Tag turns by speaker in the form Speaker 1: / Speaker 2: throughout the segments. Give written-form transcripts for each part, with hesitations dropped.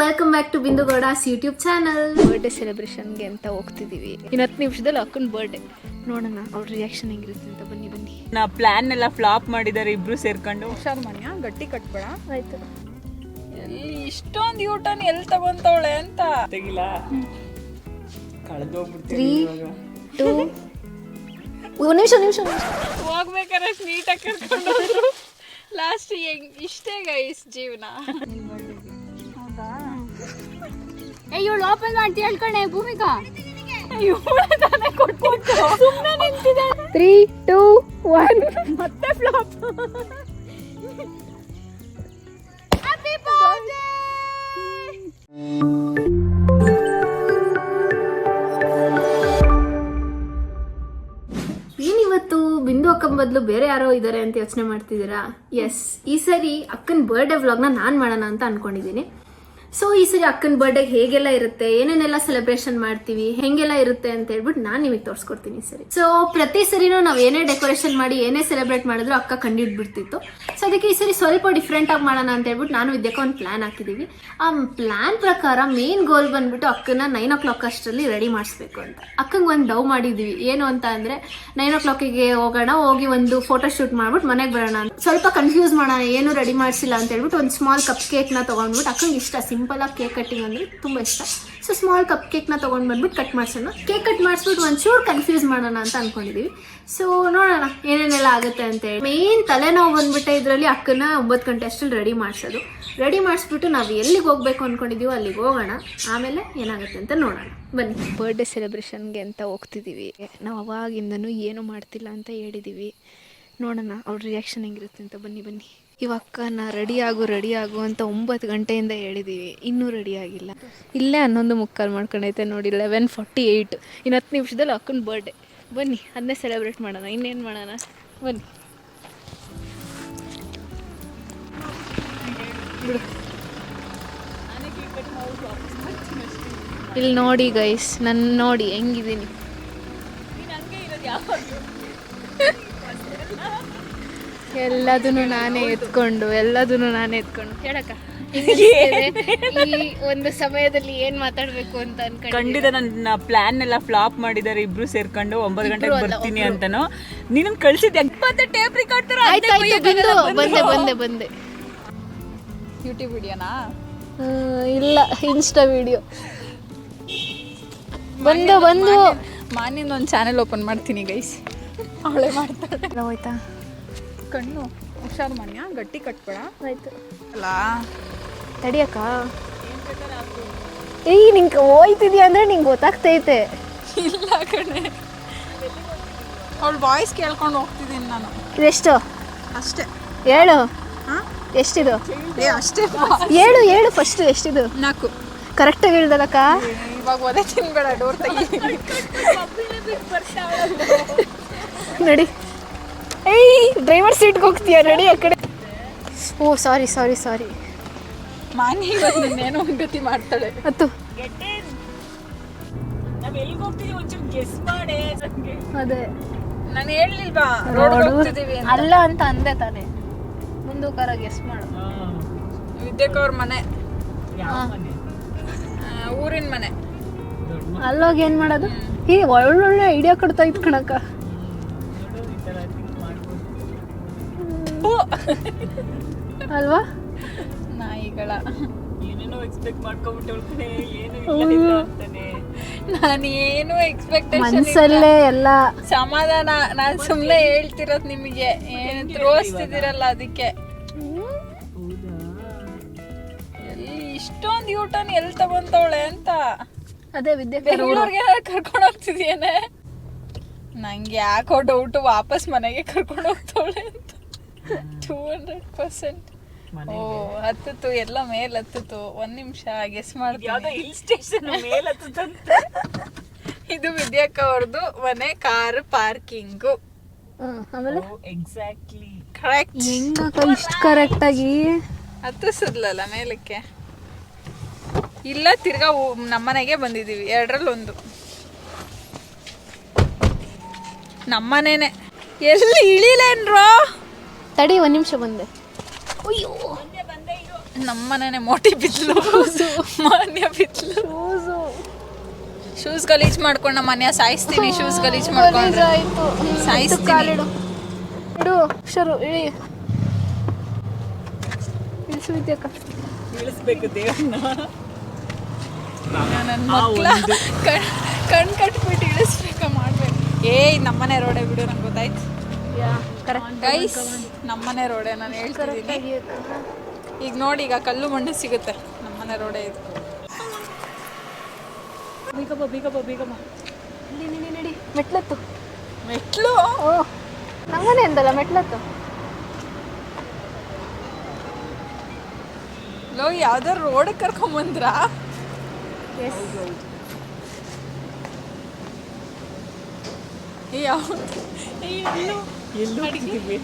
Speaker 1: Welcome back to ಬಿಂದು Gowda's YouTube channel.
Speaker 2: Birthday ಸೆಲೆಬ್ರೇಷನ್ಗೆ ಅಂತ ಹೋಗ್ತಿದ್ದೀವಿ. ಇನ್ನು 10 ನಿಮಿಷದಲ್ಲಿ ಅಕ್ಕನ ಬರ್ಡೇ. ನೋಡೋಣ ಅವ್ರ ರಿಯಾಕ್ಷನ್ ಹೆಂಗಿರುತ್ತೆ ಅಂತ. ಬನ್ನಿ ಬನ್ನಿ.
Speaker 3: ನಾ ಪ್ಲಾನ್ ಎಲ್ಲ ಫ್ಲಾಪ್ ಮಾಡಿದ್ದಾರೆ ಇಬ್ರು ಸೇರ್ಕೊಂಡು.
Speaker 2: ಹುಷಾರ್ ಮನ್ಯ, ಗಟ್ಟಿ ಕಟ್ಬೇಡ
Speaker 1: ಆಯ್ತು.
Speaker 3: ಎಲ್ಲಿ ಇಷ್ಟೊಂದು ಯೂಟರ್ನ್ ಎಲ್ಲಿ ತಗೊಂತವಳೆ ಅಂತ ತೆಗಿಲ್ಲ. ಕಳೆದೋಗ್ಬಿಡ್ತೀವಿ
Speaker 1: 3 2 ನಿಮಿಷ
Speaker 3: ಹೋಗ್ಬೇಕಾದ್ರೆ ನೀಟಾಗಿ ಕರ್ಕೊಂಡು ಹೋದ್ರು. ಲಾಸ್ಟ್ ಇಷ್ಟೇ ಗೈಸ್ ಜೀವನ.
Speaker 2: ಹೌದಾ? ಇವಳು ಓಪನ್ ಮಾಡಿ ಹೇಳ್ಕೊಂಡೆ ಭೂಮಿಕಾ.
Speaker 1: 3 2 1
Speaker 2: ಮತ್ತೆ ಫ್ಲಾಪ್. Happy birthday.
Speaker 1: ಏನಿವತ್ತು ಬಿಂದು ಅಕ್ಕನ ಬದಲು ಬೇರೆ ಯಾರೋ ಇದ್ದಾರೆ ಅಂತ ಯೋಚನೆ ಮಾಡ್ತಿದ್ದೀರಾ? ಎಸ್, ಈ ಸರಿ ಅಕ್ಕನ ಬರ್ಡೇ ವ್ಲಾಗ್ನ ನಾನು ಮಾಡೋಣ ಅಂತ ಅನ್ಕೊಂಡಿದ್ದೀನಿ. ಸೊ ಈ ಸರಿ ಅಕ್ಕನ ಬರ್ಡೇಗೆ ಹೇಗೆಲ್ಲ ಇರುತ್ತೆ, ಏನೇನೆಲ್ಲ ಸೆಲೆಬ್ರೇಷನ್ ಮಾಡ್ತೀವಿ, ಹೆಂಗೆಲ್ಲ ಇರುತ್ತೆ ಅಂತ ಹೇಳ್ಬಿಟ್ಟು ನಾನು ನಿಮಗೆ ತೋರಿಸ್ಕೊಡ್ತೀನಿ ಈ ಸರಿ. ಸೊ ಪ್ರತಿ ಸರಿನೂ ನಾವು ಏನೇ ಡೆಕೋರೇಷನ್ ಮಾಡಿ ಏನೇ ಸೆಲೆಬ್ರೇಟ್ ಮಾಡಿದ್ರು ಅಕ್ಕ ಕಂಡಿಡ್ಬಿಡ್ತಿತ್ತು. ಸೊ ಅದಕ್ಕೆ ಈ ಸರಿ ಸ್ವಲ್ಪ ಡಿಫ್ರೆಂಟ್ ಆಗಿ ಮಾಡೋಣ ಅಂತ ಹೇಳ್ಬಿಟ್ಟು ನಾನು ವಿದ್ಯಕ್ಕೆ ಒಂದು ಪ್ಲಾನ್ ಹಾಕಿದ್ದೀವಿ. ಆ ಪ್ಲಾನ್ ಪ್ರಕಾರ ಮೇನ್ ಗೋಲ್ ಬಂದ್ಬಿಟ್ಟು ಅಕ್ಕನ 9 o'clock ಅಷ್ಟರಲ್ಲಿ ರೆಡಿ ಮಾಡಿಸ್ಬೇಕು ಅಂತ. ಅಕ್ಕಂಗೆ ಒಂದು ಡವ್ ಮಾಡಿದ್ದೀವಿ. ಏನು ಅಂತ ಅಂದರೆ 9 o'clock ಹೋಗೋಣ, ಹೋಗಿ ಒಂದು ಫೋಟೋ ಶೂಟ್ ಮಾಡ್ಬಿಟ್ಟು ಮನೆಗೆ ಬರೋಣ ಅಂತ. ಸ್ವಲ್ಪ ಕನ್ಫ್ಯೂಸ್ ಮಾಡೋಣ, ಏನು ರೆಡಿ ಮಾಡಿಸಿಲ್ಲ ಅಂತ ಹೇಳ್ಬಿಟ್ಟು ಒಂದು ಸ್ಮಾಲ್ ಕಪ್ ಕೇಕ್ನ ತೊಗೊಂಡ್ಬಿಟ್ಟು, ಅಕ್ಕಂಗೆ ಇಷ್ಟ ಸಿಂಪಲ್ ಆಗಿ ಕೇಕ್ ಕಟ್ಟಿಂಗ್ ಅಂದರೆ ತುಂಬ ಇಷ್ಟ. ಸೊ ಸ್ಮಾಲ್ ಕಪ್ ಕೇಕ್ನ ತೊಗೊಂಡು ಬಂದ್ಬಿಟ್ಟು ಕಟ್ ಮಾಡಿಸೋಣ. ಕೇಕ್ ಕಟ್ ಮಾಡಿಸ್ಬಿಟ್ಟು ಒಂಚೂರು ಕನ್ಫ್ಯೂಸ್ ಮಾಡೋಣ ಅಂತ ಅನ್ಕೊಂಡಿದ್ದೀವಿ. ಸೊ ನೋಡೋಣ ಏನೇನೆಲ್ಲ ಆಗುತ್ತೆ ಅಂತೇಳಿ. ಮೇನ್ ತಲೆನೋವು ಬಂದ್ಬಿಟ್ಟೆ ಇದರಲ್ಲಿ ಅಕ್ಕನ 9 ಗಂಟೆ ಅಷ್ಟರಲ್ಲಿ ರೆಡಿ ಮಾಡಿಸೋದು. ರೆಡಿ ಮಾಡಿಸ್ಬಿಟ್ಟು ನಾವು ಎಲ್ಲಿಗೆ ಹೋಗ್ಬೇಕು ಅಂದ್ಕೊಂಡಿದ್ದೀವೋ ಅಲ್ಲಿಗೆ ಹೋಗೋಣ, ಆಮೇಲೆ ಏನಾಗುತ್ತೆ ಅಂತ ನೋಡೋಣ. ಬನ್ನಿ.
Speaker 2: ಬರ್ಡೇ ಸೆಲೆಬ್ರೇಷನ್ಗೆ ಅಂತ ಹೋಗ್ತಿದ್ದೀವಿ. ನಾವು ಅವಾಗಿಂದನೂ ಏನೂ ಮಾಡ್ತಿಲ್ಲ ಅಂತ ಹೇಳಿದ್ದೀವಿ. ನೋಡೋಣ ಅವ್ರ ರಿಯಾಕ್ಷನ್ ಹೆಂಗಿರುತ್ತೆ ಅಂತ. ಬನ್ನಿ ಬನ್ನಿ. ಇವಕ್ಕನ ರೆಡಿ ಆಗು ಅಂತ 9 ಗಂಟೆಯಿಂದ ಹೇಳಿದ್ದೀವಿ, ಇನ್ನೂ ರೆಡಿ ಆಗಿಲ್ಲ. ಇಲ್ಲೇ 11:45 ಮಾಡ್ಕೊಂಡೈತೆ ನೋಡಿ. 11:48. ಇನ್ನು 10 ನಿಮಿಷದಲ್ಲಿ ಅಕ್ಕನ ಬರ್ಡೇ. ಬನ್ನಿ ಅದನ್ನೇ ಸೆಲೆಬ್ರೇಟ್ ಮಾಡೋಣ. ಇನ್ನೇನು ಮಾಡೋಣ ಬನ್ನಿ. ಇಲ್ಲಿ ನೋಡಿ ಗೈಸ್, ನನ್ನ ನೋಡಿ ಹೆಂಗಿದ್ದೀನಿ. ಎಲ್ಲದನ್ನು ನಾನೇ ಎತ್ಕೊಂಡು ಹೇಳಕ್ಕ ಈ ಒಂದು ಸಮಯದಲ್ಲಿ ಏನ್ ಮಾತಾಡ್ಬೇಕು ಅಂತ ಅನ್ಕೊಂಡು.
Speaker 3: ಖಂಡಿತ ನನ್ನ ಪ್ಲಾನ್ ಎಲ್ಲ ಫ್ಲಾಪ್ ಮಾಡಿದ್ದಾರೆ ಇಬ್ರು ಸೇರ್ಕೊಂಡು. 9 ಗಂಟೆಗೆ ಬರ್ತೀನಿ ಅಂತಾನು ನೀನು ಕಳ್ಸಿದ್ದೆ. ಮತ್ತೆ ಟೇಪ್ ರೆಕಾರ್ಡರ್
Speaker 2: ಬಂದೆ.
Speaker 3: ಯೂಟ್ಯೂಬ್ ವಿಡಿಯೋನಾ?
Speaker 2: ಇಲ್ಲ, ಇನ್ಸ್ಟಾ ವಿಡಿಯೋ. ಬಂದು
Speaker 3: ಮಾನಿಂದ ಒಂದು ಚಾನೆಲ್ ಓಪನ್ ಮಾಡ್ತೀನಿ ಗೈಸ್. ಅವಳೇ ಮಾಡ್ತಾಳೆ.
Speaker 2: ಹೋಯ್ತಾ?
Speaker 3: ಕಣ್ಣು ಹುಷಾರು ಮನ್ಯ, ಗಟ್ಟಿ ಕಟ್ಬೇಡ.
Speaker 2: ಆಯ್ತು
Speaker 3: ಅಲ್ಲ
Speaker 2: ತಡಿಯಕ್ಕ. ಏಯ್ ನಿಂಗೆ ಹೋಯ್ತಿದ್ಯಾ ಅಂದ್ರೆ ನಿಂಗೆ ಗೊತ್ತಾಗ್ತೈತೆ.
Speaker 3: ಇಲ್ಲ ಕಣೆ, ಅವಳ ವಾಯ್ಸ್ ಕೇಳ್ಕೊಂಡು ಹೋಗ್ತಿದ್ದೀನಿ ನಾನು.
Speaker 2: ಇದೆಷ್ಟು?
Speaker 3: ಅಷ್ಟೇ.
Speaker 2: ಹೇಳು ಎಷ್ಟಿದು?
Speaker 3: ಅಷ್ಟೇ.
Speaker 2: ಹೇಳು ಫಸ್ಟ್ ಎಷ್ಟಿದು?
Speaker 3: 4.
Speaker 2: ಕರೆಕ್ಟಾಗಿ ಹೇಳ್ದಲ್ಲಕ್ಕ.
Speaker 3: ಇವಾಗ ಒದೆ ತಿನ್ಬೇಡ, ಡೋರ್ ತೆಗಿ.
Speaker 2: ನಡಿ. ಏಯ್ ಡ್ರೈವರ್ ಸೀಟ್ಗೆ ಹೋಗ್ತೀಯ, ನಡಿ ಆ ಕಡೆ. ಓ ಸಾರಿ.
Speaker 3: ಮಾನಿ ಇವತ್ತು ನಿನ್ನೇನೋ ಒಂದು ಗತಿ ಮಾಡ್ತಾಳೆ.
Speaker 2: ಹತ್ತು.
Speaker 3: ನಾವು ಎಲ್ಲಿಗೆ ಹೋಗ್ತೀವಿ ಒಂಚೂರು ಗೆಸ್ ಮಾಡೆ.
Speaker 2: ಅದೇ
Speaker 3: ನಾನು ಹೇಳಲಿಲ್ವಾ ರೋಡ್ ಹೋಗ್ತಿದ್ದೀವಿ ಅಂತ.
Speaker 2: ಅಲ್ಲ ಅಂತ ಅಂದೆ ತಾನೆ. ಮುಂದೂಕಾರ ಗೆಸ್ ಮಾಡು.
Speaker 3: ವಿದ್ಯಕ್ ಅವ್ರ ಮನೆ. ಊರಿನ ಮನೆ.
Speaker 2: ಅಲ್ಲೋಗಿ ಏನು ಮಾಡೋದು? ಈ ಒಳ್ಳೊಳ್ಳೆ ಐಡಿಯಾ ಕೊಡ್ತಾ ಇತ್ತು ಕಣಕ್ಕ. ಅಲ್ವಾ?
Speaker 3: ನಾಯಿಗಳ ಏನೇನೋ ಎಕ್ಸ್ಪೆಕ್ಟ್ ಮಾಡ್ಕೊಂಡ್ಬಿಟ್ಟೆ. ನಾನು ಏನು ಎಕ್ಸ್ಪೆಕ್ಟೇಷನ್
Speaker 2: ಮನಸ್ಸಲ್ಲೇ ಎಲ್ಲ
Speaker 3: ಸಮಾಧಾನ. ನಾನು ಸುಮ್ಮನೆ ಹೇಳ್ತಿರೋದು ನಿಮಗೆ, ಏನು ತೋರಿಸ್ತಿದ್ದೀರಲ್ಲ ಅದಕ್ಕೆ. ಎಲ್ಲಿ ಇಷ್ಟೊಂದು ಯೂಟರ್ನ್ ಎಲ್ಲಿ ತಗೊಂತವಳೆ ಅಂತ.
Speaker 2: ಅದೇ ವಿದ್ಯೆ
Speaker 3: ಬೆಂಗಳೂರಿಗೆ ಕರ್ಕೊಂಡು ಹೋಗ್ತಿದ್ಯೇನೆ. ನಂಗೆ ಯಾಕೋ ಡೌಟು ವಾಪಸ್ ಮನೆಗೆ ಕರ್ಕೊಂಡು ಹೋಗ್ತವಳೆ ಅಂತ. 200%. ಓ ಹತ್ತಿತ್ತು, ಎಲ್ಲ ಮೇಲೆ ಹತ್ತಿತ್ತು. 1 ನಿಮಿಷ ಗೆಸ್ ಮಾಡ್ತೀನಿ. ಹಿಲ್ ಸ್ಟೇಷನ್ ಮೇಲೆ ಹತ್ತಂತ. ಇದು ವಿದ್ಯಾಕ್ಕ ಅವ್ರದ್ದು ಮನೆ, ಕಾರ್ ಪಾರ್ಕಿಂಗು.
Speaker 2: ಆಮೇಲೆ
Speaker 3: ಎಕ್ಸಾಕ್ಟ್ಲಿ
Speaker 2: ಕರೆಕ್ಟ್. ಹೆಂಗಕ್ಕ ಇಷ್ಟು ಕರೆಕ್ಟಾಗಿ
Speaker 3: ಹತ್ತಿಸದ್ಲಲ್ಲ ಮೇಲಕ್ಕೆ? ಇಲ್ಲ, ತಿರ್ಗಾ ನಮ್ಮನೆಗೆ ಬಂದಿದ್ದೀವಿ. 2ರಲ್ಲಿ 1 ನಮ್ಮನೇನೆ. ಎಲ್ಲಿ ಇಳಿಲೇನ್ರೋ?
Speaker 2: ತಡಿ 1 ನಿಮಿಷ ಬಂದೆ.
Speaker 3: ಅಯ್ಯೋ ಬಂದೆ ನಮ್ಮನೆ ಮೋಟಿ ಬಿದ್ಲು, ಮಾನ್ಯ ಬಿದ್ಲು. ಶೂಸ್ ಗಲೀಜ್ ಮಾಡ್ಕೊಂಡು ನಮ್ಮ ಮನೆಯ ಸಾಯಿಸ್ತೀನಿ. ಶೂಸ್ ಗಲೀಜ್ ಮಾಡ್ಕೊಂಡ್ರೆ ಸಾಯಿಸ್ತೀನಿ.
Speaker 2: ಇಡು ಶರು ಇಳಿ ಇಳಿಸು ವಿದ್ಯಾಕ
Speaker 3: ಇಳಿಸ್ಬೇಕು ದೇವ್ರನ್ನ. ನನ್ನ ಮಕ್ಕಳ ಕಣ್ ಕಟ್ಬಿಟ್ಟು ಇಳಿಸ್ಬೇಕ ಮಾಡ್ಬೇಕು. ನಮ್ಮನೆ ರೋಡೇ ಬಿಡು, ನಂಗೆ ಗೊತ್ತಾಯ್ತು. ಗೈಸ್ ನಮ್ಮನೆ ರೋಡೇ, ನಾನು ಹೇಳ್ತಿದ್ದೀನಿ. ಈಗ ನೋಡಿ, ಈಗ ಕಲ್ಲು ಮಣ್ಣು ಸಿಗುತ್ತೆ. ನಮ್ಮನೆ ರೋಡೇ ಇದು. ಬೀಗಮ್ಮ
Speaker 2: ನಡಿ ಮೆಟ್ಲತ್ತು.
Speaker 3: ಮೆಟ್ಲು
Speaker 2: ಓ ನಮ್ಮನೆ ಅಂದಲ್ಲ ಮೆಟ್ಲತ್ತು.
Speaker 3: ಲೋ ಯಾವ್ದಾರು ರೋಡ್ ಕರ್ಕೊಂಬಂದ್ರ?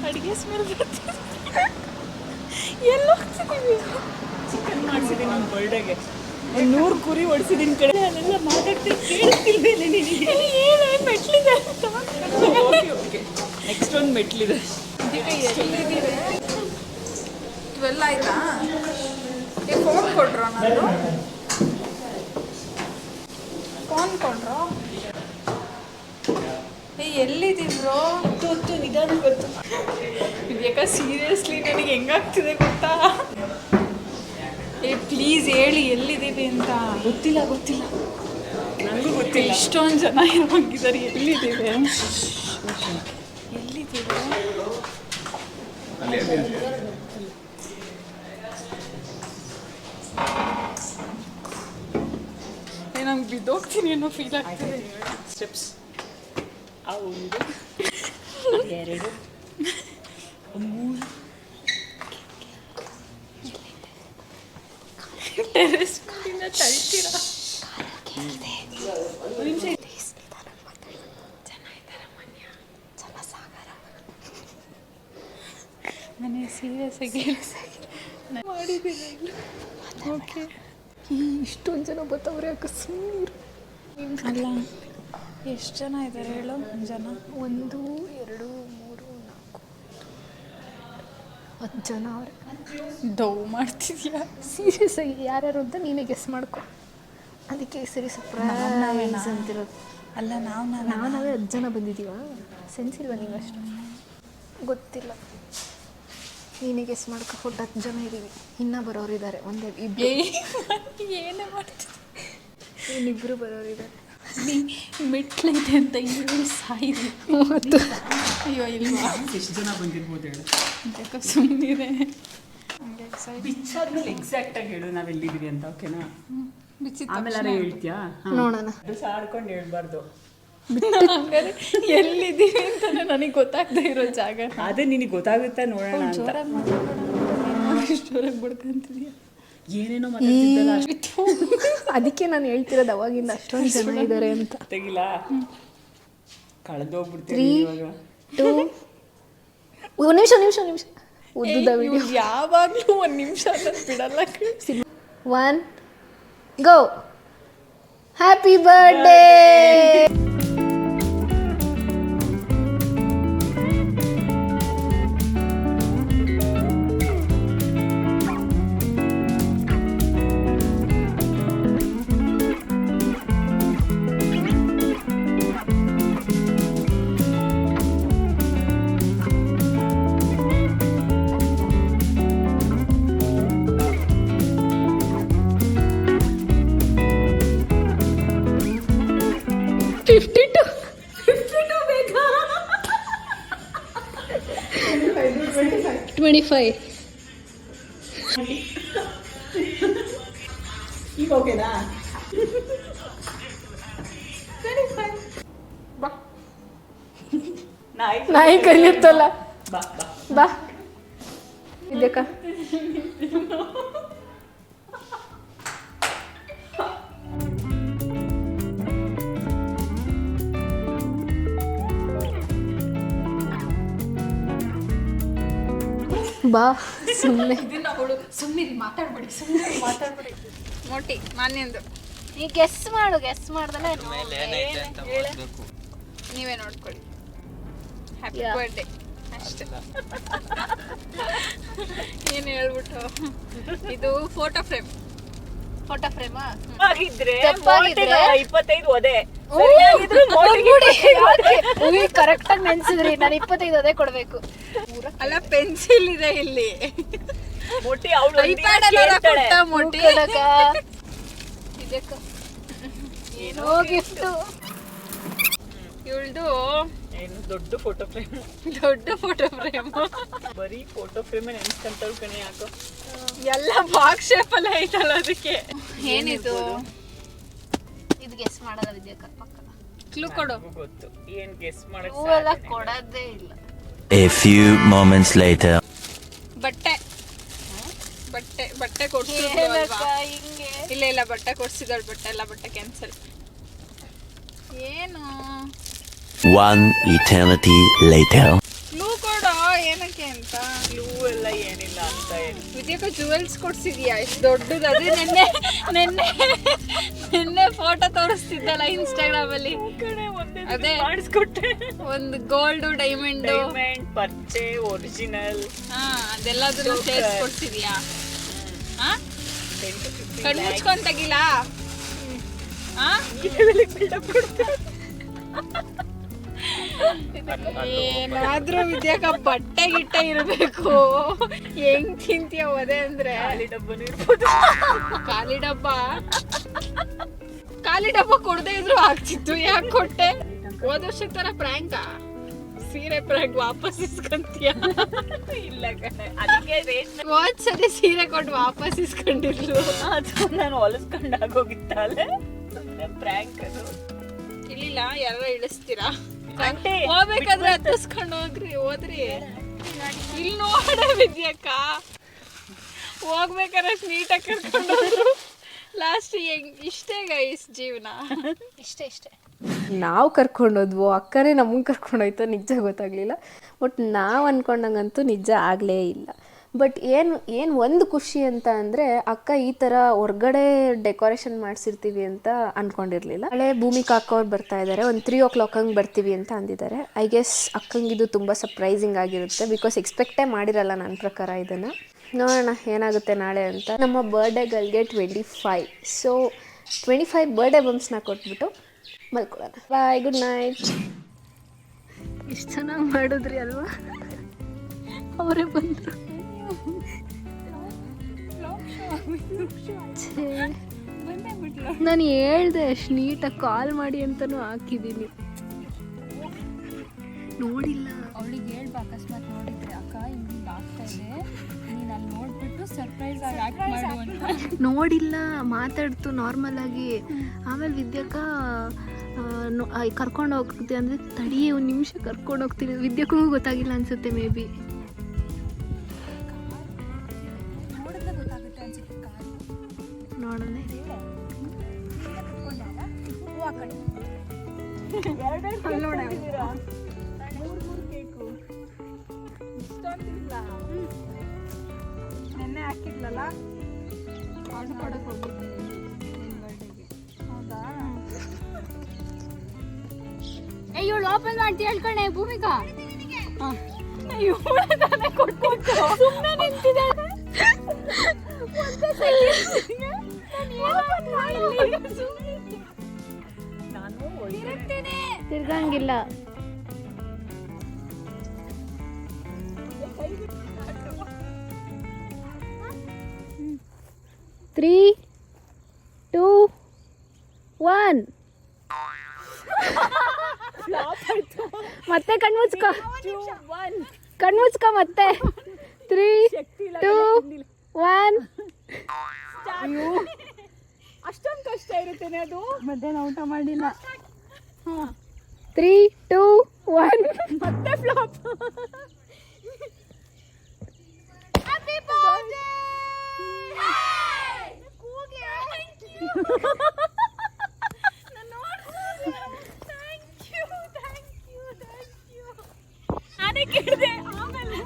Speaker 3: ಅಡಿಗೆ ಸ್ಮೆಲ್ ಬರ್ತಿದೆ. ಎಲ್ಲೋಗ್ತಿದೀವಿ?
Speaker 4: ಚಿಕನ್ ಮಾಡಿಸಿದ್ದೀನಿ ನಮ್ಮ ಬರ್ಡೇಗೆ. 100 ಕುರಿ ಹೊಡ್ಸಿದ್ದೀನಿ ಕಡೆ. ಅಲ್ಲೆಲ್ಲ ಮಾತಾಡ್ತೀನಿ, ಕೇಳ್ತಿಲ್ವೇನೆ ನಿನಗೆ?
Speaker 3: ಮೆಟ್ಲಿದೆ ಅಂತ.
Speaker 4: ಓಕೆ ನೆಕ್ಸ್ಟ್ ಒಂದು ಮೆಟ್ಲಿದೆ.
Speaker 3: 12 ಆಯ್ತಾ? ಫೋನ್ ಕೊಡ್ರೋ? ನಾನು ಫೋನ್ ಕೊಡ್ರೋ? ಎಲ್ಲಿದ್ದೀವ್ರೋ?
Speaker 4: ಹೊತ್ತು ನಿಧಾನ ಗೊತ್ತು.
Speaker 3: ಯಾಕೆ ಸೀರಿಯಸ್ಲಿ ನನಗೆ ಹೆಂಗಾಗ್ತಿದೆ ಗೊತ್ತಾ? ಪ್ಲೀಸ್ ಹೇಳಿ ಎಲ್ಲಿದ್ದೀವಿ ಅಂತ.
Speaker 4: ಗೊತ್ತಿಲ್ಲ ನನಗೂ ಗೊತ್ತಿಲ್ಲ.
Speaker 3: ಇಷ್ಟೊಂದು ಜನ ಇರೋಂಗಿದ್ದಾರೆ. ಎಲ್ಲಿದ್ದೀವಿ? ನಂಗೆ ಬಿದ್ದೋಗ್ತೀನಿ ಅನ್ನೋ ಫೀಲ್ ಆಗ್ತಿದೆ.
Speaker 4: ಸ್ಟೆಪ್ಸ್ 1 2 3
Speaker 3: ಟೆರೆಸ್ ಮೇಲಿಂದ ತಳ್ತೀರಾ? ಮನೆ ಸೀರಿಯಸ್ ಆಗಿ ಮಾಡಿದ್ದೀನಿ. ಓಕೆ,
Speaker 2: ಇಷ್ಟೊಂದು ಜನ ಬರ್ತಾವ್ರೆ ಅಕಸ್ಮಾತ್.
Speaker 3: ಅಲ್ಲ ಎಷ್ಟು ಜನ ಇದ್ದಾರೆ ಹೇಳು? ಜನ
Speaker 2: 1 2 3 4 10 ಜನ ಅವ್ರೆ.
Speaker 3: ಡವ್ ಮಾಡ್ತಿದ್ಯಾ?
Speaker 2: ಸೀರಿಯಸ್ ಆಗಿ ಯಾರ್ಯಾರು ಅಂತ ನೀನೇ ಗೆಸ್ ಮಾಡ್ಕೊ. ಅದಕ್ಕೆ ಈ ಸರಿ ಸರ್ಪ್ರೈಸ್ ಅಂತಿರೋದು.
Speaker 3: ಅಲ್ಲ ನಾವೇ
Speaker 2: 10 ಜನ ಬಂದಿದ್ದೀವ? ಸೆನ್ಸ್ ಇಲ್ವಾ ನೀವು? ಅಷ್ಟು ಗೊತ್ತಿಲ್ಲ, ನೀನೇ ಗೆಸ್ ಮಾಡ್ಕೊ. ಒಟ್ಟು 10 ಜನ ಇದ್ದೀವಿ. ಇನ್ನೂ ಬರೋರಿದ್ದಾರೆ,
Speaker 3: ಏನೇ ಮಾಡ್ತಿದ್ದೆ.
Speaker 2: ಇನ್ನಿಬ್ಬರು ಬರೋರಿದ್ದಾರೆ.
Speaker 3: ಮೆಟ್ಲೈತೆ ಅಂತ ಹೇಳಿ ಸಾಯಿದೆ. ಅಯ್ಯೋ ಇಲ್ವಾ?
Speaker 4: ಎಷ್ಟು ಜನ ಬಂದಿರ್ಬೋದು ಹೇಳು?
Speaker 3: ಯಾಕೆ ಸುಮ್ಮನಿದೆ.
Speaker 4: ಬಿಚ್ಚಾದ್ಮೇಲೆ ಎಕ್ಸಾಕ್ಟಾಗಿ ಹೇಳು ನಾವೆಲ್ಲಿದ್ದೀವಿ ಅಂತ, ಓಕೆನಾ? ಆಮೇಲೆ ಹೇಳ್ತೀಯಾ?
Speaker 2: ನೋಡೋಣ.
Speaker 4: ಆಡ್ಕೊಂಡು ಹೇಳ್ಬಾರ್ದು.
Speaker 3: ಹಂಗಾರೆ ಎಲ್ಲಿದ್ದೀವಿ ಅಂತಾನೆ ನನಗೆ ಗೊತ್ತಾಗದೆ ಇರೋ ಜಾಗ.
Speaker 4: ಅದೇ ನಿನಗೆ ಗೊತ್ತಾಗುತ್ತಾ ನೋಡೋಣ ಅಂತ.
Speaker 3: ಜೋರಾಗಿ ಬಡ್ಕೊಂತಿದ್ಯಾ?
Speaker 4: ಏನೇನೋ ಮಾತಾಡ್ತಿದ್ದಲ್ಲ ಅಷ್ಟು.
Speaker 2: ಅದಕ್ಕೆ ನಾನು ಹೇಳ್ತಿರೋದು ಅವಾಗಿಂದ ಅಷ್ಟೊಂದು ಜನ ಇದ್ದಾರೆ ಅಂತ.
Speaker 4: ತೆಗಿಲ್ಲ, ಕಳೆದೋಗ್ಬಿಡ್ತೀನಿ ಇವಾಗ.
Speaker 2: 2 ನಿಮಿಷ ಉದ್ದುದ ವಿಡಿಯೋ.
Speaker 3: ಯಾವಾಗಲೂ 1 ನಿಮಿಷ ಬಿಡಲ್ಲ.
Speaker 2: 1 ಗೋ. Happy birthday.
Speaker 4: ಈಗ ಓಕೆನಾ?
Speaker 2: ನಾಯಿ ಕಲಿಯುತ್ತಲ್ಲ.
Speaker 4: ಬಾ
Speaker 2: ಬಾ ಇದಕ್ಕ. ಬಾ ಸುಮ್ಮನೆ.
Speaker 3: ಸುಮ್ಮನೆ ಮಾತಾಡ್ಬೇಡಿ. ಮೋಟಿ ಮಾನ್ಯಂದು.
Speaker 2: ನೀ ಗೆಸ್ ಮಾಡ್ದಲ್ಲ.
Speaker 3: ನೀವೇ ನೋಡ್ಕೊಳ್ಳಿ. Happy birthday. ಅಷ್ಟೇ. ಏನು ಹೇಳ್ಬಿಟ್ಟು ಇದು ಫೋಟೋ ಫ್ರೇಮ್.
Speaker 2: ಫೋಟೋ ಫ್ರೇಮಾ?
Speaker 4: ಆಗಿದ್ರೆ
Speaker 2: ತಪ್ಪಾಗಿದ್ರೆ?
Speaker 4: 25 ಒದೆ
Speaker 2: ಕರೆಕ್ಟ್ ಆಗಿ ನೆನ್ಸಿದ್ರಿ. ನಾನು 25 ಅದೇ ಕೊಡ್ಬೇಕು.
Speaker 3: ಅಲ್ಲ ಪೆನ್ಸಿಲ್ ಇದೆ ಇಲ್ಲಿ.
Speaker 4: ಮೊಟ್ಟಿ ಅವಳು
Speaker 3: ಐಪ್ಯಾಡ್ ಎಲ್ಲ ಕೊಟ್ಟ ಮೊಟ್ಟಿ.
Speaker 2: ಏನೋ ಗಿಫ್ಟ್.
Speaker 3: ಇವಳ್ದು
Speaker 4: ಏನು ದೊಡ್ಡ ಫೋಟೋ ಫ್ರೇಮ್.
Speaker 3: ದೊಡ್ಡ ಫೋಟೋ ಫ್ರೇಮ್.
Speaker 4: ಬರೀ ಫೋಟೋ ಫ್ರೇಮ್ ನೆನ್ಸ್ಕೊಂತವ್ ಕಣೆ. ಯಾಕೋ
Speaker 3: ಎಲ್ಲ ಬಾಕ್ಸ್ ಶೇಪ್ ಅಲ್ಲೇ ಐತಲ್ಲ ಅದಕ್ಕೆ. ಏನಿದು?
Speaker 2: ಇದು ಗೆಸ್ ಮಾಡೋದ ವಿದ್ಯಾಕ ಪಕ್ಕ.
Speaker 3: ಕ್ಲೂ ಕೊಡು.
Speaker 4: ಗೊತ್ತು. ಏನ್ ಗೆಸ್ ಮಾಡಕ್
Speaker 2: ಹೂವೆಲ್ಲ ಕೊಡೋದೇ ಇಲ್ಲ.
Speaker 5: A few moments later.
Speaker 3: ಬಟ್ಟೆ ಬಟ್ಟೆ ಬಟ್ಟೆ ಕೊಡ್ಸಿದ್ರು ಅಲ್ವಾ?
Speaker 2: ಹಿಂಗೆ
Speaker 3: ಇಲ್ಲ ಇಲ್ಲ ಬಟ್ಟೆ ಕೊಡ್ಸಿದಳು. ಬಟ್ಟೆ ಎಲ್ಲ ಬಟ್ಟೆ ಕ್ಯಾನ್ಸಲ್. ಏನು
Speaker 5: One eternity later.
Speaker 3: ಕ್ಲೂ ಕೊಡು ಏನಕ್ಕೆ ಅಂತ.
Speaker 4: ಕ್ಲೂ ಎಲ್ಲ ಏನಿಲ್ಲ ಅಂತ ಏನು.
Speaker 3: ವಿದ್ಯಾಕ ಜುವೆಲ್ಸ್ ಕೊಡ್ಸಿದ್ಯಾ? ಎಷ್ಟು ದೊಡ್ಡದು ಅದು. ನೆನ್ನೆ ನೆನ್ನೆ ನೆನ್ನೆ ಫೋಟೋ ತೋರಿಸ್ತಿದ್ದಲ್ಲ ಇನ್ಸ್ಟಾಗ್ರಾಮ್ ಅಲ್ಲಿ. ಅದೇ
Speaker 4: ಮಾಡಿಸ್ಕೊಟ್ಟೆ.
Speaker 3: ಒಂದು ಗೋಲ್ಡ್ ಡೈಮಂಡ್
Speaker 4: ಡೈಮಂಡ್ ಪರ್ಚೆ ಒರಿಜಿನಲ್.
Speaker 3: ಹಾ ಅದೆಲ್ಲದನ್ನು ಸೇರಿಸ್ಕೊಡ್ಸಿದ್ಯಾ? ಹಾ ಕಣ್ಣು ಮುಚ್ಕೊಂಡ್ ತೆಗಿಲ. ಹಾ ಏನಾದ್ರೂ ವಿದ್ಯಾಕ ಬಟ್ಟೆ ಗಿಟ್ಟ ಇರಬೇಕು. ಹೆಂಗ್ ತಿಂತೀಯ ಒದೆ ಅಂದ್ರೆ?
Speaker 4: ಖಾಲಿ ಡಬ್ಬನೂ ಇರ್ಬೋದು.
Speaker 3: ಖಾಲಿ ಡಬ್ಬ ಖಾಲಿ ಡಬ್ಬ ಕೊಡದೇ ಇದ್ರು ಆಗ್ತಿತ್ತು. ಯಾಕೆ ಕೊಟ್ಟೆ? ಹೋದ ವರ್ಷದ ತರ ಪ್ರಾಂಕ ಸೀರೆ ಪ್ರಾಂಕ್ ವಾಪಸ್ ಇಸ್ಕೊಂತೀಯ?
Speaker 4: ಇಲ್ಲ ಕಣೆ, ಅದಕ್ಕೆ ರೇಟ್
Speaker 3: ಹೋದ್ ಸರಿ ಸೀರೆ ಕೊಟ್ಟು ವಾಪಸ್ ಇಸ್ಕೊಂಡಿರ್ಲು.
Speaker 4: ಅದು ನಾನು ಹೊಲಸ್ಕೊಂಡಾಗೋಗಿತ್ತಲ್ಲ. ಪ್ರ್ಯಾಂಕ್ ಅದು.
Speaker 3: ಇಲ್ಲಿಲ್ಲ ಯಾರ ಇಳಿಸ್ತೀರಾ?
Speaker 4: ಆಂಟಿ
Speaker 3: ಹೋಗ್ಬೇಕಾದ್ರೆ ಹತ್ತಿಸ್ಕೊಂಡು ಹೋದ್ರಿ. ಇಲ್ಲಿ ನೋಡ ವಿದ್ಯಕ್ಕ ಹೋಗ್ಬೇಕಾದ್ರೆ ನೀಟಾಗಿ ಕರ್ಕೊಂಡು ಹೋದ್ರು. ಲಾಸ್ಟ್ ಇಷ್ಟೇ ಗೈಸ್ ಜೀವನ.
Speaker 2: ಇಷ್ಟೇ ನಾವು ಕರ್ಕೊಂಡೋದ್ವು, ಅಕ್ಕನೇ ನಮಗೆ ಕರ್ಕೊಂಡೋಯ್ತು ನಿಜ ಗೊತ್ತಾಗಲಿಲ್ಲ. ಬಟ್ ನಾವು ಅಂದ್ಕೊಂಡಂಗಂತೂ ನಿಜ ಆಗಲೇ ಇಲ್ಲ. ಬಟ್ ಏನು ಒಂದು ಖುಷಿ ಅಂತ ಅಂದರೆ ಅಕ್ಕ ಈ ಥರ ಹೊರ್ಗಡೆ ಡೆಕೋರೇಷನ್ ಮಾಡಿಸಿರ್ತೀವಿ ಅಂತ ಅಂದ್ಕೊಂಡಿರಲಿಲ್ಲ. ಹಳೆ ಭೂಮಿಕಾ ಅಕ್ಕ ಅವ್ರು ಬರ್ತಾ ಇದ್ದಾರೆ. ಒಂದು 3 o'clock ಹಂಗೆ ಬರ್ತೀವಿ ಅಂತ ಅಂದಿದ್ದಾರೆ. ಐ ಗೆಸ್ ಅಕ್ಕಂಗಿದು ತುಂಬ ಸರ್ಪ್ರೈಸಿಂಗ್ ಆಗಿರುತ್ತೆ. ಬಿಕಾಸ್ ಎಕ್ಸ್ಪೆಕ್ಟೇ ಮಾಡಿರಲ್ಲ ನನ್ನ ಪ್ರಕಾರ ಇದನ್ನು. ನೋಡೋಣ ಏನಾಗುತ್ತೆ ನಾಳೆ ಅಂತ. ನಮ್ಮ ಬರ್ಡೇ ಗರ್ಲ್ಗೆ 25. ಸೊ 25 ಬರ್ಡೇ ಬಂಪ್ಸ್ನ ಕೊಟ್ಬಿಟ್ಟು ಮಲ್ಕೊಳ್ಳೋಣ. ಬಾಯ್, ಗುಡ್ ನೈಟ್.
Speaker 1: ಎಷ್ಟು ಚೆನ್ನಾಗಿ ಮಾಡಿದ್ರಿ ಅಲ್ವಾ? ಅವರೇ ಬಂದರು. ನಾನು ಹೇಳ್ದೆ ಅಷ್ಟು ನೀಟಾಗಿ ಕಾಲ್ ಮಾಡಿ ಅಂತಲೂ ಹಾಕಿದ್ದೀನಿ. ನೋಡಿಲ್ಲ.
Speaker 6: ಅವಳಿಗೆ ಹೇಳ್ಬಾ, ಅಕಸ್ಮಾತ್ ನೋಡಿದ್ರೆ ಅಕ್ಕ ಹಿಂಗೆ ಆಗ್ತಾ ಇದೆ, ನೀನು ಅಲ್ಲಿ ನೋಡ್ಬಿಟ್ಟು ಸರ್ಪ್ರೈಸ್ ಆಗಿ ಆಕ್ಟ್ ಮಾಡು ಅಂತ.
Speaker 1: ನೋಡಿಲ್ಲ, ಮಾತಾಡ್ತು ನಾರ್ಮಲ್ ಆಗಿ. ಆಮೇಲೆ ವಿದ್ಯಾಕ ಕರ್ಕೊಂಡು ಹೋಗ್ತೀವಿ ಅಂದರೆ ತಡಿ ಒಂದು ನಿಮಿಷ ಕರ್ಕೊಂಡು ಹೋಗ್ತೀನಿ. ವಿದ್ಯಾಕ್ಕೂ ಗೊತ್ತಾಗಿಲ್ಲ ಅನ್ಸುತ್ತೆ ಮೇ ಬಿ.
Speaker 6: ನೋಡಿದ್ರೆ ಗೊತ್ತಾಗುತ್ತೆ ಅನ್ಸುತ್ತೆ.
Speaker 1: ನೋಡೋಣ.
Speaker 6: ಹೂ ಹಾಕೊಳ್ಳಿ.
Speaker 3: ನೆನ್ನೆ ಹಾಕಿದ್ಲಲ್ಲ ಆರ್ಡರ್ ಕೊಡಕ್ಕೆ ಹೋಗಿದ್ದೀನಿ ನಿನ್ನ ಬರ್ಡೇಗೆ. ಹೌದಾ?
Speaker 6: ಇವಳು ಓಪನ್ ಮಾಡ್ತಿ ಹೇಳ್ಕೊಂಡೆ ಭೂಮಿಕಾ.
Speaker 3: ಸುಮ್ಮನೆ ನಿಂತಿದ್ದಾಳೆ.
Speaker 1: ತಿರ್ಗಂಗಿಲ್ಲ. ತ್ರೀ 2 1 ಮತ್ತೆ ಕಣ್ಮುಚ್ಕೋ ಮತ್ತೆ. 3 2 1.
Speaker 3: ಅಷ್ಟೊಂದು ಕಷ್ಟ ಇರುತ್ತೇನೆ ಅದು. ಮಧ್ಯಾಹ್ನ ಊಟ ಮಾಡಿಲ್ಲ.
Speaker 1: 3 2 1.
Speaker 3: ಮತ್ತೆ ಫ್ಲಾಪ್. ನಾನೇ ಕೇಳಿದೆ ಆಮೇಲೆ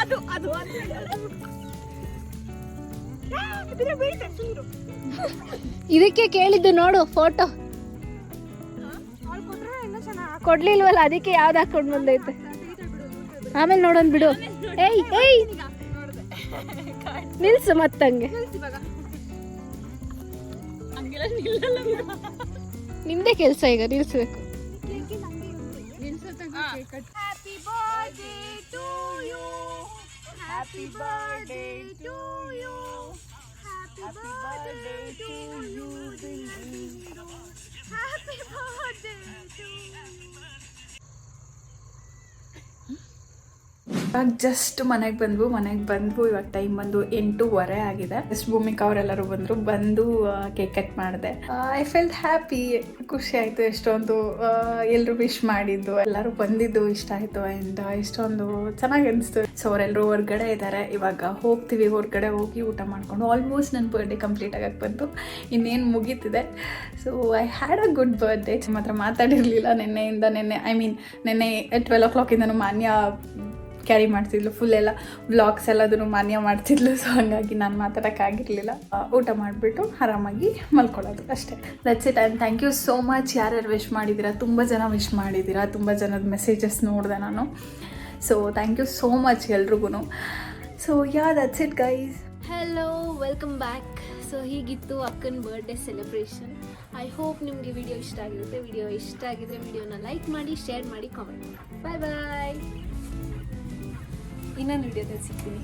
Speaker 3: ಅದು ಅದು
Speaker 1: ಇದಕ್ಕೆ ಕೇಳಿದ್ದು ನೋಡು ಫೋಟೋ. ಕೊಡ್ಲಿಲ್ವಲ್ಲ, ಅದಕ್ಕೆ ಯಾವ್ದು ಹಾಕೊಂಡು ಬಂದೈತೆ.
Speaker 2: ಆಮೇಲೆ ನೋಡೋಣ ಬಿಡು. ಏಯ್ ಏಯ್ ನಿಲ್ಸು ಮತ್ತಂಗೆ. ನಿಮ್ದೇ ಕೆಲಸ ಈಗ ನಿಲ್ಸ್ಬೇಕು.
Speaker 3: ಇವಾಗ ಜಸ್ಟ್ ಮನೆಗೆ ಬಂದ್ವು. ಇವಾಗ ಟೈಮ್ ಬಂದು 8:15 ಆಗಿದೆ. ಜಸ್ಟ್ ಭೂಮಿಕಾ ಅವರೆಲ್ಲರೂ ಬಂದು ಕೇಕ್ ಕಟ್ ಮಾಡಿದೆ. ಐ ಫೆಲ್ಟ್ ಹ್ಯಾಪಿ, ಖುಷಿ ಆಯಿತು. ಎಷ್ಟೊಂದು ಎಲ್ಲರೂ ವಿಶ್ ಮಾಡಿದ್ದು, ಎಲ್ಲರೂ ಬಂದಿದ್ದು ಇಷ್ಟ ಆಯಿತು. ಆ್ಯಂಡ್ ಇಷ್ಟೊಂದು ಚೆನ್ನಾಗಿ ಅನಿಸ್ತು. ಸೊ ಅವರೆಲ್ಲರೂ ಹೊರ್ಗಡೆ ಇದ್ದಾರೆ. ಇವಾಗ ಹೋಗ್ತೀವಿ, ಹೊರಗಡೆ ಹೋಗಿ ಊಟ ಮಾಡ್ಕೊಂಡು. ಆಲ್ಮೋಸ್ಟ್ ನನ್ನ ಬರ್ಡೇ ಕಂಪ್ಲೀಟ್ ಆಗಕ್ಕೆ ಬಂತು, ಇನ್ನೇನು ಮುಗೀತಿದೆ. So I had a good birthday. ಮಾತ್ರ ಮಾತಾಡಿರಲಿಲ್ಲ ನಿನ್ನೆ 12 o'clock ಮಾನ್ಯ ಕ್ಯಾರಿ ಮಾಡ್ತಿದ್ಲು, ಫುಲ್ ಎಲ್ಲ ವ್ಲಾಗ್ಸ್ ಎಲ್ಲದನ್ನು ಮಾನ್ಯ ಮಾಡ್ತಿದ್ಲು. ಸೊ ಹಾಗಾಗಿ ನಾನು ಮಾತಾಡೋಕ್ಕಾಗಿರಲಿಲ್ಲ. ಊಟ ಮಾಡಿಬಿಟ್ಟು ಆರಾಮಾಗಿ ಮಲ್ಕೊಳ್ಳೋದು ಅಷ್ಟೇ. That's it. And thank you so much ಯಾರ್ಯಾರು ವಿಶ್ ಮಾಡಿದ್ದೀರಾ. ತುಂಬ ಜನ ವಿಶ್ ಮಾಡಿದ್ದೀರಾ, ತುಂಬ ಜನದ ಮೆಸೇಜಸ್ ನೋಡಿದೆ ನಾನು. So thank you so much ಎಲ್ರಿಗೂ. So that's it guys.
Speaker 1: Hello, welcome back. So ಹೀಗಿತ್ತು ಅಕ್ಕನ ಬರ್ಡೇ ಸೆಲೆಬ್ರೇಷನ್. ಐ ಹೋಪ್ ನಿಮಗೆ ವಿಡಿಯೋ ಇಷ್ಟ ಆಗಿರುತ್ತೆ. ವಿಡಿಯೋ ಇಷ್ಟ ಆಗಿದ್ರೆ ವಿಡಿಯೋನ ಲೈಕ್ ಮಾಡಿ, ಶೇರ್ ಮಾಡಿ, ಕಾಮೆಂಟ್ ಮಾಡಿ. ಬಾಯ್ ಬಾಯ್. ಇನ್ನೊಂದು ವಿಡಿಯೋದಲ್ಲಿ ಸಿಗ್ತೀನಿ.